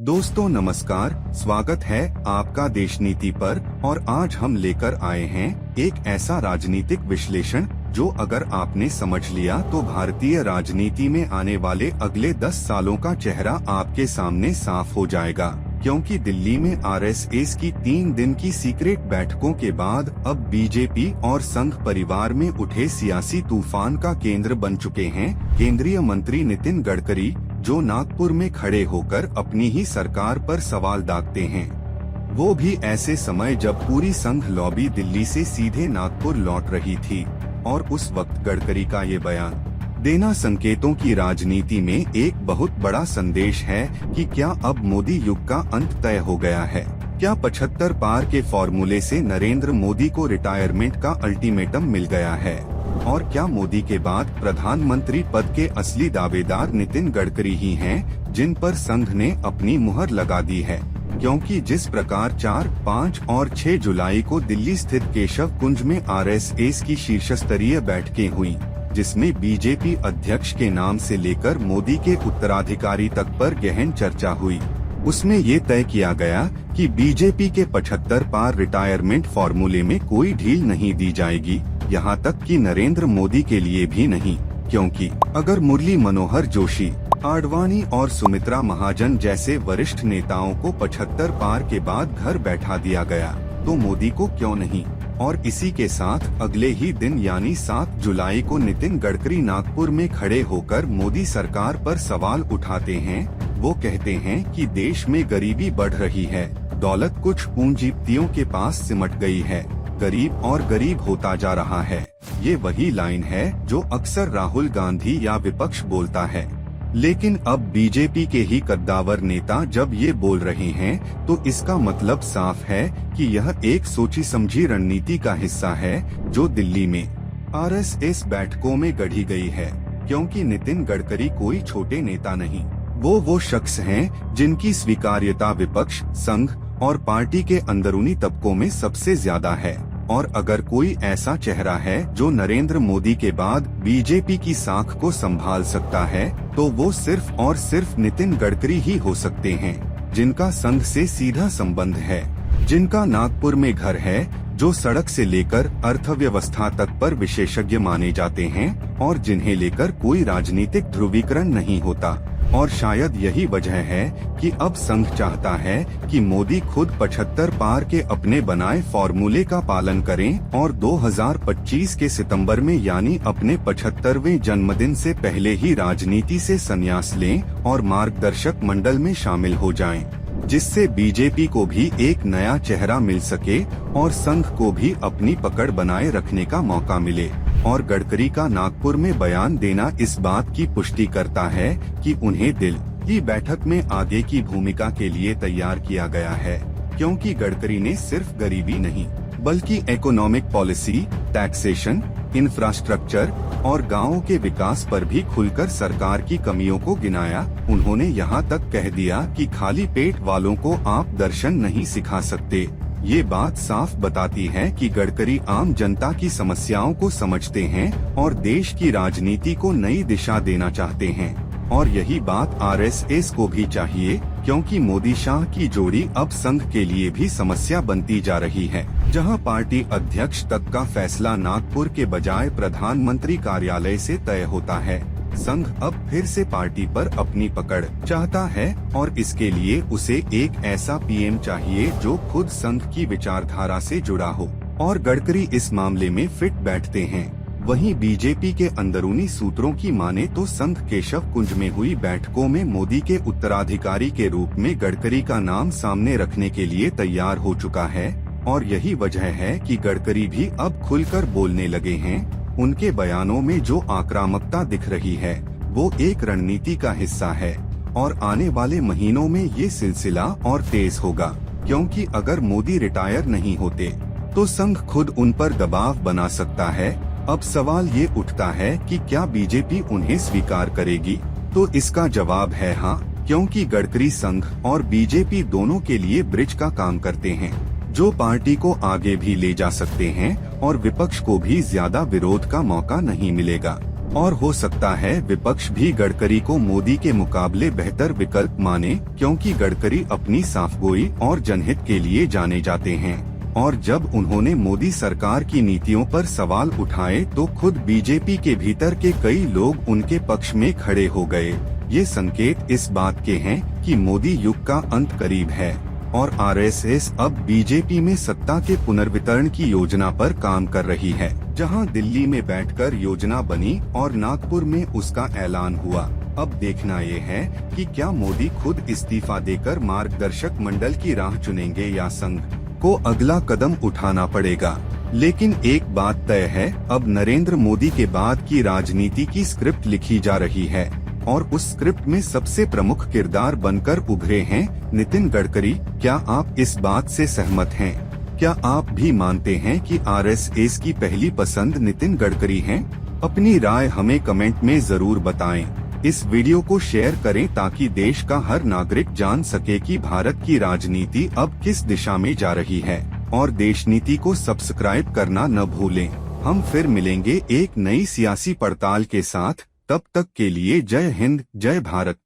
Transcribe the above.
दोस्तों नमस्कार, स्वागत है आपका देश नीति पर। और आज हम लेकर आए हैं एक ऐसा राजनीतिक विश्लेषण जो अगर आपने समझ लिया तो भारतीय राजनीति में आने वाले अगले 10 सालों का चेहरा आपके सामने साफ हो जाएगा। क्योंकि दिल्ली में आरएसएस की 3 दिन की सीक्रेट बैठकों के बाद अब बीजेपी और संघ परिवार में उठे सियासी तूफान का केंद्र बन चुके हैं केंद्रीय मंत्री नितिन गडकरी, जो नागपुर में खड़े होकर अपनी ही सरकार पर सवाल दागते हैं। वो भी ऐसे समय जब पूरी संघ लॉबी दिल्ली से सीधे नागपुर लौट रही थी। और उस वक्त गडकरी का ये बयान देना संकेतों की राजनीति में एक बहुत बड़ा संदेश है कि क्या अब मोदी युग का अंत तय हो गया है। क्या 75 पार के फॉर्मूले से नरेंद्र मोदी को रिटायरमेंट का अल्टीमेटम मिल गया है। और क्या मोदी के बाद प्रधानमंत्री पद के असली दावेदार नितिन गडकरी ही हैं, जिन पर संघ ने अपनी मुहर लगा दी है। क्योंकि जिस प्रकार 4, 5 और 6 जुलाई को दिल्ली स्थित केशव कुंज में आरएसएस की शीर्ष स्तरीय बैठकें हुई, जिसमें बीजेपी अध्यक्ष के नाम से लेकर मोदी के उत्तराधिकारी तक पर गहन चर्चा हुई, उसमें ये तय किया गया कि बीजेपी के 75 पार रिटायरमेंट फॉर्मूले में कोई ढील नहीं दी जाएगी, यहाँ तक कि नरेंद्र मोदी के लिए भी नहीं। क्योंकि अगर मुरली मनोहर जोशी, आडवाणी और सुमित्रा महाजन जैसे वरिष्ठ नेताओं को 75 पार के बाद घर बैठा दिया गया तो मोदी को क्यों नहीं। और इसी के साथ अगले ही दिन यानी 7 जुलाई को नितिन गडकरी नागपुर में खड़े होकर मोदी सरकार पर सवाल उठाते हैं। वो कहते हैं कि देश में गरीबी बढ़ रही है, दौलत कुछ पूंजीपतियों के पास सिमट गई है, गरीब और गरीब होता जा रहा है। ये वही लाइन है जो अक्सर राहुल गांधी या विपक्ष बोलता है। लेकिन अब बीजेपी के ही कद्दावर नेता जब ये बोल रहे हैं तो इसका मतलब साफ है कि यह एक सोची समझी रणनीति का हिस्सा है जो दिल्ली में आरएसएस बैठकों में गढ़ी गई है। क्योंकि नितिन गडकरी कोई छोटे नेता नहीं, वो शख्स हैं जिनकी स्वीकार्यता विपक्ष, संघ और पार्टी के अंदरूनी तबकों में सबसे ज्यादा है। और अगर कोई ऐसा चेहरा है जो नरेंद्र मोदी के बाद बीजेपी की साख को संभाल सकता है तो वो सिर्फ और सिर्फ नितिन गडकरी ही हो सकते हैं, जिनका संघ से सीधा संबंध है, जिनका नागपुर में घर है, जो सड़क से लेकर अर्थव्यवस्था तक पर विशेषज्ञ माने जाते हैं और जिन्हें लेकर कोई राजनीतिक ध्रुवीकरण नहीं होता। और शायद यही वजह है कि अब संघ चाहता है कि मोदी खुद 75 पार के अपने बनाए फॉर्मूले का पालन करें और 2025 के सितंबर में यानी अपने 75वें जन्मदिन से पहले ही राजनीति से संन्यास लें और मार्गदर्शक मंडल में शामिल हो जाएं, जिससे बीजेपी को भी एक नया चेहरा मिल सके और संघ को भी अपनी पकड़ बनाए रखने का मौका मिले। और गडकरी का नागपुर में बयान देना इस बात की पुष्टि करता है कि उन्हें दिल्ली बैठक में आगे की भूमिका के लिए तैयार किया गया है। क्योंकि गडकरी ने सिर्फ गरीबी नहीं बल्कि इकोनॉमिक पॉलिसी, टैक्सेशन, इंफ्रास्ट्रक्चर और गांवों के विकास पर भी खुलकर सरकार की कमियों को गिनाया। उन्होंने यहाँ तक कह दिया कि खाली पेट वालों को आप दर्शन नहीं सिखा सकते। ये बात साफ बताती है कि गडकरी आम जनता की समस्याओं को समझते हैं और देश की राजनीति को नई दिशा देना चाहते हैं। और यही बात आरएसएस को भी चाहिए, क्योंकि मोदी शाह की जोड़ी अब संघ के लिए भी समस्या बनती जा रही है। जहां पार्टी अध्यक्ष तक का फैसला नागपुर के बजाय प्रधानमंत्री कार्यालय से तय होता है, संघ अब फिर से पार्टी पर अपनी पकड़ चाहता है और इसके लिए उसे एक ऐसा पीएम चाहिए जो खुद संघ की विचारधारा से जुड़ा हो। और गडकरी इस मामले में फिट बैठते हैं। वहीं बीजेपी के अंदरूनी सूत्रों की माने तो संघ केशव कुंज में हुई बैठकों में मोदी के उत्तराधिकारी के रूप में गडकरी का नाम सामने रखने के लिए तैयार हो चुका है। और यही वजह है कि गडकरी भी अब खुलकर बोलने लगे हैं। उनके बयानों में जो आक्रामकता दिख रही है वो एक रणनीति का हिस्सा है और आने वाले महीनों में ये सिलसिला और तेज होगा। क्योंकि अगर मोदी रिटायर नहीं होते तो संघ खुद उन पर दबाव बना सकता है। अब सवाल ये उठता है कि क्या बीजेपी उन्हें स्वीकार करेगी। तो इसका जवाब है हाँ, क्योंकि गडकरी संघ और बीजेपी दोनों के लिए ब्रिज का काम करते हैं, जो पार्टी को आगे भी ले जा सकते हैं और विपक्ष को भी ज्यादा विरोध का मौका नहीं मिलेगा। और हो सकता है विपक्ष भी गडकरी को मोदी के मुकाबले बेहतर विकल्प माने, क्योंकि गडकरी अपनी साफगोई और जनहित के लिए जाने जाते हैं। और जब उन्होंने मोदी सरकार की नीतियों पर सवाल उठाए तो खुद बीजेपी के भीतर के कई लोग उनके पक्ष में खड़े हो गए। ये संकेत इस बात के हैं कि मोदी युग का अंत करीब है और आरएसएस अब बीजेपी में सत्ता के पुनर्वितरण की योजना पर काम कर रही है। जहां दिल्ली में बैठकर योजना बनी और नागपुर में उसका ऐलान हुआ। अब देखना ये है कि क्या मोदी खुद इस्तीफा देकर मार्गदर्शक मंडल की राह चुनेंगे या संघ को अगला कदम उठाना पड़ेगा। लेकिन एक बात तय है, अब नरेंद्र मोदी के बाद की राजनीति की स्क्रिप्ट लिखी जा रही है और उस स्क्रिप्ट में सबसे प्रमुख किरदार बनकर उभरे हैं नितिन गडकरी। क्या आप इस बात से सहमत हैं? क्या आप भी मानते हैं कि आरएसएस की पहली पसंद नितिन गडकरी हैं? अपनी राय हमें कमेंट में जरूर बताएं। इस वीडियो को शेयर करें ताकि देश का हर नागरिक जान सके कि भारत की राजनीति अब किस दिशा में जा रही है। और देश नीति को सब्सक्राइब करना न भूलें। हम फिर मिलेंगे एक नई सियासी पड़ताल के साथ। तब तक के लिए जय हिंद, जय भारत।